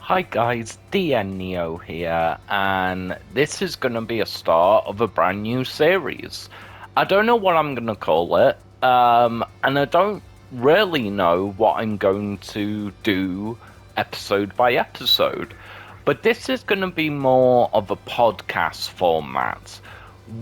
Hi guys, DN Neo here, and this is going to be a start of a brand new series. I don't know what I'm going to call it, and I don't really know what I'm going to do episode by episode. But this is going to be more of a podcast format,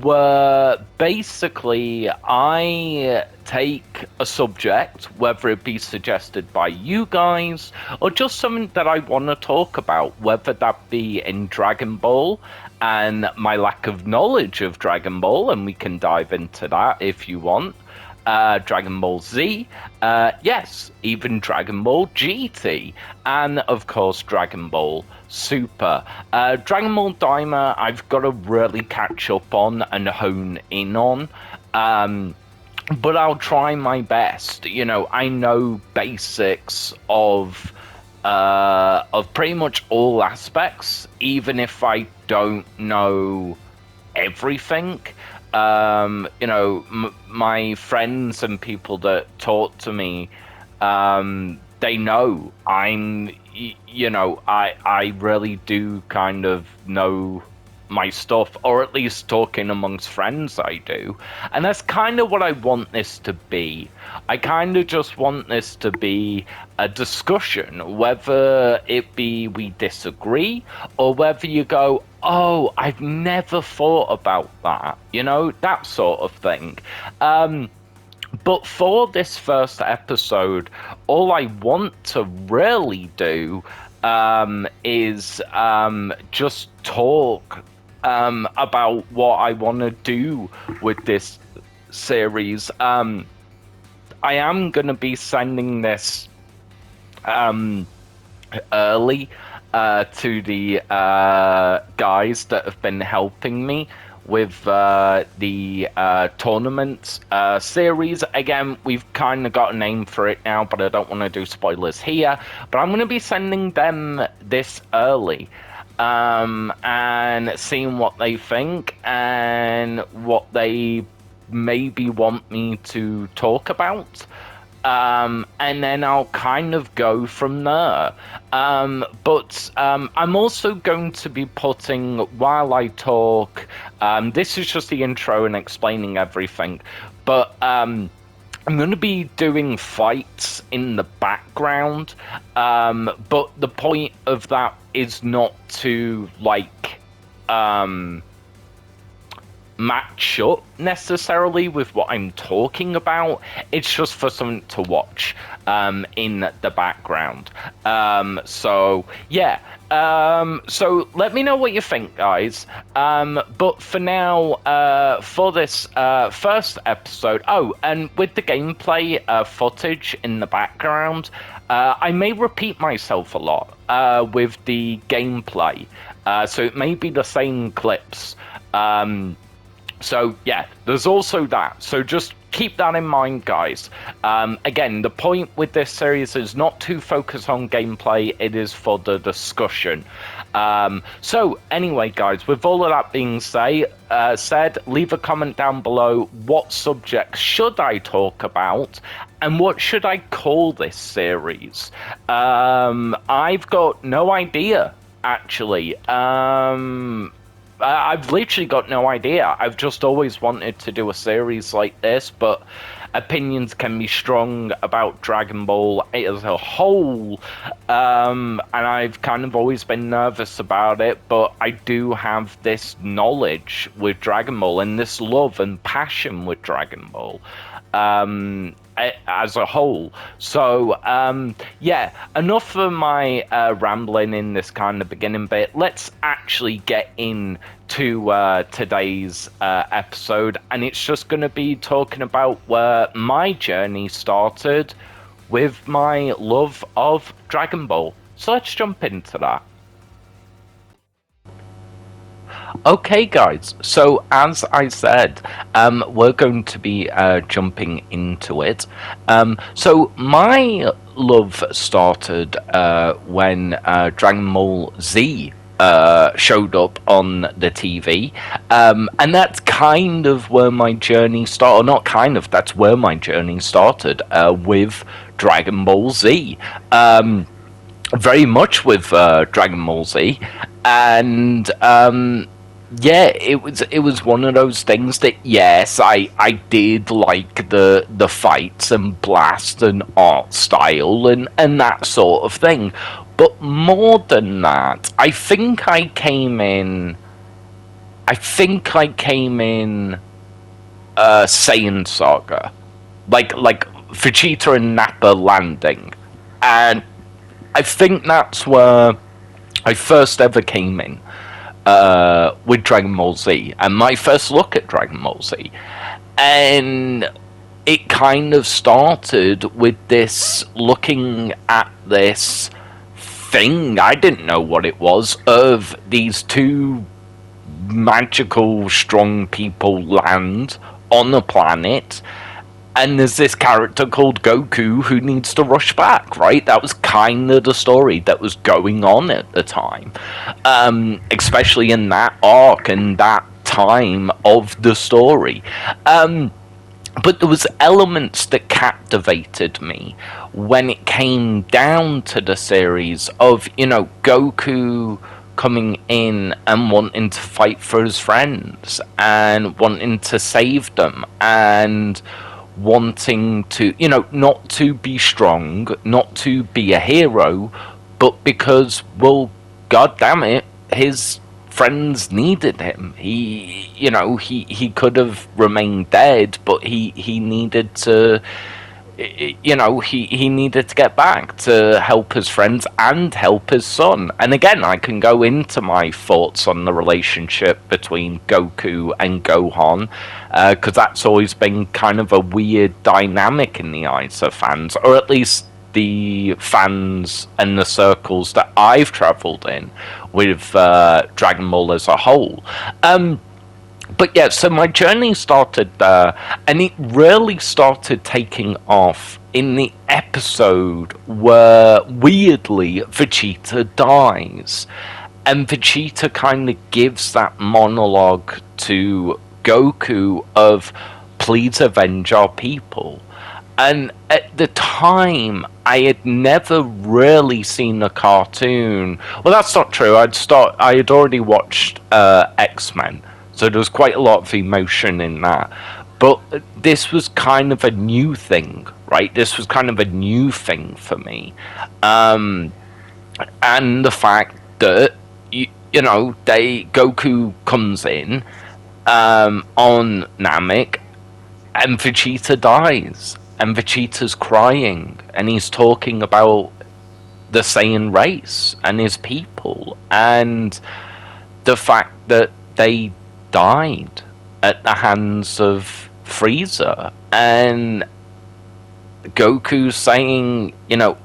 where basically I take a subject, whether it be suggested by you guys or just something that I want to talk about, whether that be in Dragon Ball and my lack of knowledge of Dragon Ball, and we can dive into that if you want. Dragon Ball Z, yes, even Dragon Ball GT, and of course Dragon Ball Super. Dragon Ball Daima, I've got to really catch up on and hone in on, but I'll try my best. You know, I know basics of pretty much all aspects, even if I don't know everything. My friends and people that talk to me, they know I really do kind of know my stuff, or at least talking amongst friends I do. And that's kind of what I want this to be. I kind of just want this to be a discussion, whether it be we disagree or whether you go, oh, I've never thought about that, that sort of thing. But for this first episode, all I want to really do is just talk about what I want to do with this series. I am going to be sending this early to the guys that have been helping me with the tournament series. Again, we've kind of got a name for it now, but I don't want to do spoilers here. But I'm going to be sending them this early and seeing what they think and what they maybe want me to talk about. And then I'll kind of go from there. But I'm also going to be putting, while I talk, this is just the intro and explaining everything, but I'm going to be doing fights in the background, but the point of that is not to, match up necessarily with what I'm talking about. It's just for something to watch in the background. So let me know what you think, guys. But for now, for this first episode, and with the gameplay footage in the background, I may repeat myself a lot with the gameplay, so it may be the same clips. So yeah, there's also that. So just keep that in mind, guys. Again, the point with this series is not to focus on gameplay, it is for the discussion. So anyway, guys, with all of that being said, leave a comment down below. What subjects should I talk about? And what should I call this series? I've got no idea, actually. I've literally got no idea. I've just always wanted to do a series like this, but opinions can be strong about Dragon Ball as a whole, and I've kind of always been nervous about it, but I do have this knowledge with Dragon Ball and this love and passion with Dragon Ball as a whole. So enough of my rambling in this kind of beginning bit. Let's actually get into today's episode, and it's just going to be talking about where my journey started with my love of Dragon Ball. So let's jump into that. Okay, guys, so as I said, we're going to be jumping into it. So my love started when Dragon Ball Z showed up on the TV, and that's kind of where my journey started. Not kind of, that's where my journey started with Dragon Ball Z. very much with Dragon Ball Z, and yeah, it was one of those things that yes, I did like the fights and blast and art style and that sort of thing, but more than that, I think I came in. Saiyan Saga, like Vegeta and Nappa landing, and I think that's where I first ever came in with Dragon Ball Z, and my first look at Dragon Ball Z, and it kind of started with this looking at this thing, I didn't know what it was, of these two magical strong people land on the planet, and there's this character called Goku who needs to rush back, right? That was kind of the story that was going on at the time, especially in that arc and that time of the story. But there was elements that captivated me when it came down to the series of, Goku coming in and wanting to fight for his friends and wanting to save them and wanting to, not to be strong, not to be a hero, but because, well, god damn it, his friends needed him. He could have remained dead, but he needed to, he needed to get back to help his friends and help his son. And again, I can go into my thoughts on the relationship between Goku and Gohan, because that's always been kind of a weird dynamic in the eyes of fans, or at least the fans and the circles that I've travelled in with Dragon Ball as a whole. But yeah, so my journey started there, and it really started taking off in the episode where, weirdly, Vegeta dies. And Vegeta kind of gives that monologue to Goku of, please avenge our people. And at the time, I had never really seen a cartoon. Well, that's not true. I had already watched X-Men, so there was quite a lot of emotion in that. But this was kind of a new thing, right? This was kind of a new thing for me. And the fact that, Goku comes in on Namek, and Vegeta dies. And Vegeta's crying, and he's talking about the Saiyan race and his people, and the fact that they died at the hands of Frieza, and Goku saying,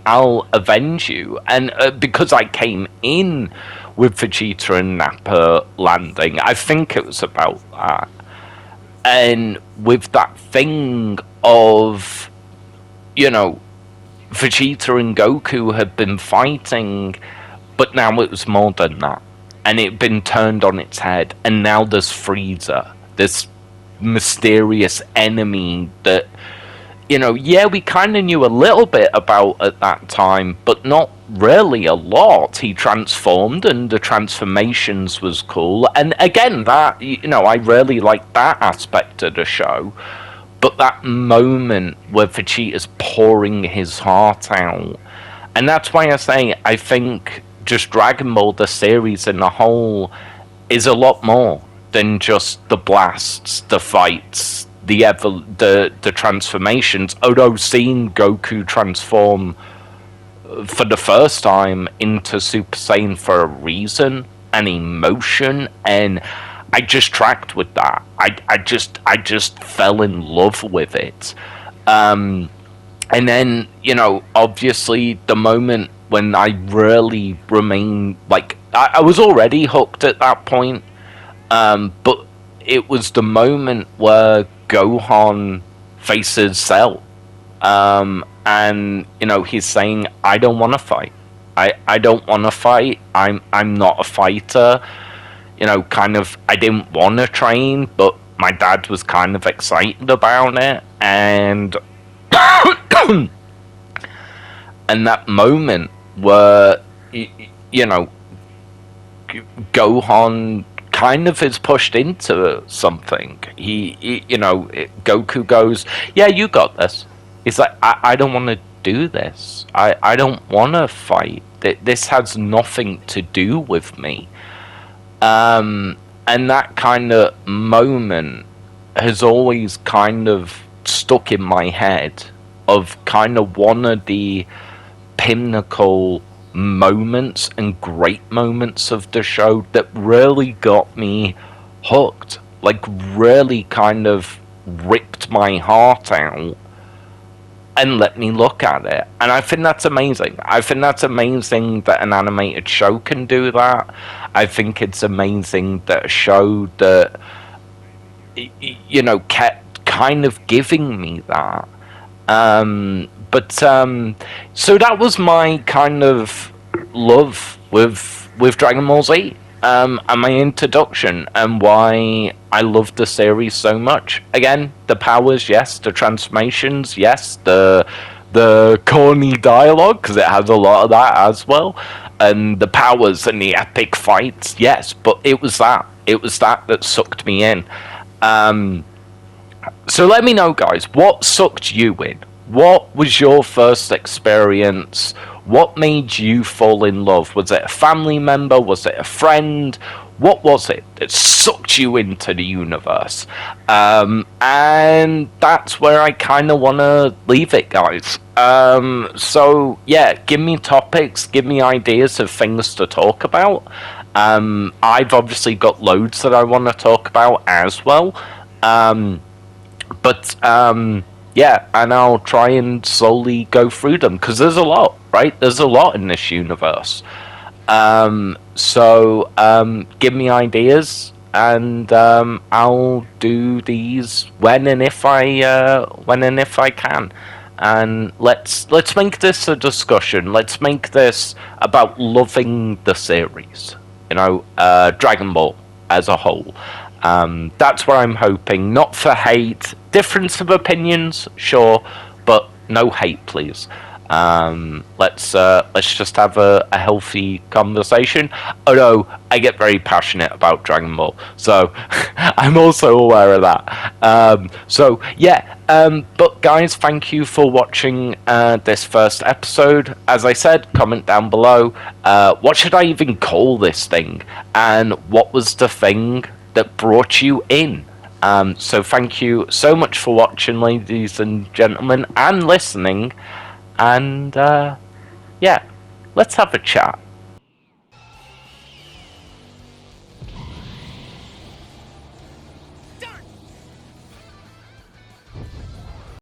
I'll avenge you, and because I came in with Vegeta and Nappa landing, I think it was about that. And with that thing of, Vegeta and Goku had been fighting, but now it was more than that. And it had been turned on its head, and now there's Frieza, this mysterious enemy that, we kind of knew a little bit about at that time, but not really a lot. He transformed, and the transformations was cool. And again, that, I really liked that aspect of the show. But that moment where Vegeta's pouring his heart out, and that's why I say I think just Dragon Ball, the series in the whole, is a lot more than just the blasts, the fights, the transformations. Although seeing Goku transform for the first time into Super Saiyan for a reason, an emotion, and I just tracked with that. I just fell in love with it. And then, obviously the moment when I really remained, like, I was already hooked at that point, but it was the moment where Gohan faces Cell. And, he's saying, I don't want to fight. I don't want to fight. I'm not a fighter. I didn't want to train, but my dad was kind of excited about it, and and that moment where you know, Gohan kind of is pushed into something. Goku goes, "Yeah, you got this." He's like, I don't want to do this. I don't want to fight. This has nothing to do with me." And that kind of moment has always kind of stuck in my head of kind of one of the pinnacle moments and great moments of the show that really got me hooked, like really kind of ripped my heart out and let me look at it. And I think that's amazing. I think that's amazing that an animated show can do that. I think it's amazing that a show that kept kind of giving me that. So that was my kind of love with Dragon Ball Z, and my introduction, and why I loved the series so much. Again, the powers, yes. The transformations, yes. The corny dialogue, because it has a lot of that as well, and the powers and the epic fights, yes. But it was that that sucked me in. So let me know, guys, what sucked you in? What was your first experience? What made you fall in love? Was it a family member? Was it a friend? What was it that sucked you into the universe? And that's where I kind of want to leave it, guys. So, yeah, give me topics, give me ideas of things to talk about. I've obviously got loads that I want to talk about as well. Yeah, and I'll try and slowly go through them, because there's a lot, right? There's a lot in this universe. Give me ideas, and I'll do these when and if I can. And let's make this a discussion. Let's make this about loving the series. Dragon Ball as a whole. That's what I'm hoping. Not for hate. Difference of opinions, sure, but no hate, please. Let's just have a healthy conversation. Although I get very passionate about Dragon Ball, so I'm also aware of that. But guys, thank you for watching this first episode. As I said, comment down below. What should I even call this thing? And what was the thing that brought you in? So thank you so much for watching, ladies and gentlemen, and listening. And let's have a chat.